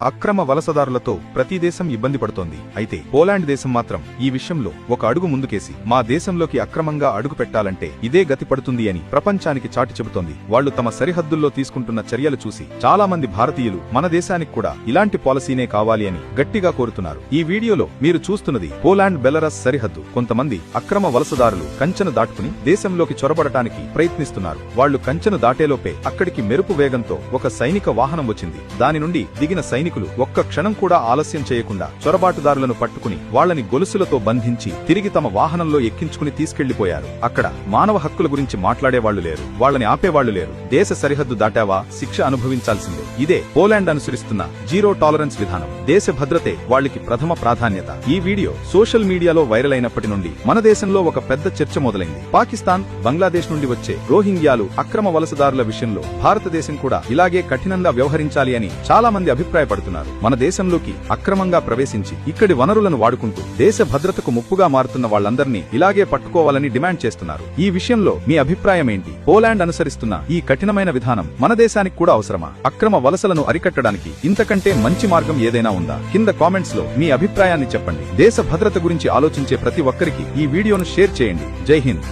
అక్రమ వలసదారులతో ప్రతి దేశం ఇబ్బంది పడుతోంది. అయితే పోలాండ్ దేశం మాత్రం ఈ విషయంలో ఒక అడుగు ముందుకేసి మా దేశంలోకి అక్రమంగా అడుగు పెట్టాలంటే ఇదే గతి పడుతుంది అని ప్రపంచానికి చాటి చెబుతోంది. వాళ్లు తమ సరిహద్దుల్లో తీసుకుంటున్న చర్యలు చూసి చాలా మంది భారతీయులు మన దేశానికి కూడా ఇలాంటి పాలసీనే కావాలి అని గట్టిగా కోరుతున్నారు. ఈ వీడియోలో మీరు చూస్తున్నది పోలాండ్ బెలరస్ సరిహద్దు. కొంతమంది అక్రమ వలసదారులు కంచెను దాటుకుని దేశంలోకి చొరబడటానికి ప్రయత్నిస్తున్నారు. వాళ్లు కంచెను దాటేలోపే అక్కడికి మెరుపు వేగంతో ఒక సైనిక వాహనం వచ్చింది. దాని నుండి దిగిన సైనికులు ఒక్క క్షణం కూడా ఆలస్యం చేయకుండా చొరబాటుదారులను పట్టుకుని వాళ్లని గొలుసులతో బంధించి తిరిగి తమ వాహనంలో ఎక్కించుకుని తీసుకెళ్లిపోయారు. అక్కడ మానవ హక్కుల గురించి మాట్లాడేవాళ్లు లేరు, వాళ్లని ఆపేవాళ్లు లేరు. దేశ సరిహద్దు దాటావా శిక్ష అనుభవించాల్సిందే. ఇదే పోలాండ్ అనుసరిస్తున్న జీరో టాలరెన్స్ విధానం. దేశ భద్రతే వాళ్లకి ప్రథమ ప్రాధాన్యత. ఈ వీడియో సోషల్ మీడియాలో వైరల్ అయినప్పటి నుండి మన దేశంలో ఒక పెద్ద చర్చ మొదలైంది. పాకిస్తాన్, బంగ్లాదేశ్ నుండి వచ్చే రోహింగ్యాలు అక్రమ వలసదారుల విషయంలో భారతదేశం కూడా ఇలాగే కఠినంగా వ్యవహరించాలి అని చాలా మంది అభిప్రాయపడుతున్నారు. మన దేశంలోకి అక్రమంగా ప్రవేశించి ఇక్కడి వనరులను వాడుకుంటూ దేశ భద్రతకు ముప్పుగా మారుతున్న వాళ్లందరినీ ఇలాగే పట్టుకోవాలని డిమాండ్ చేస్తున్నారు. ఈ విషయంలో మీ అభిప్రాయం ఏంటి? పోలాండ్ అనుసరిస్తున్న ఈ కఠినమైన విధానం మన దేశానికి కూడా అవసరమా? అక్రమ వలసలను అరికట్టడానికి ఇంతకంటే మంచి మార్గం ఏదైనా ఉందా? కింద కామెంట్స్ లో మీ అభిప్రాయాన్ని చెప్పండి. దేశ భద్రత గురించి ఆలోచించే ప్రతి ఒక్కరికి ఈ వీడియోను షేర్ చేయండి. జై హింద్.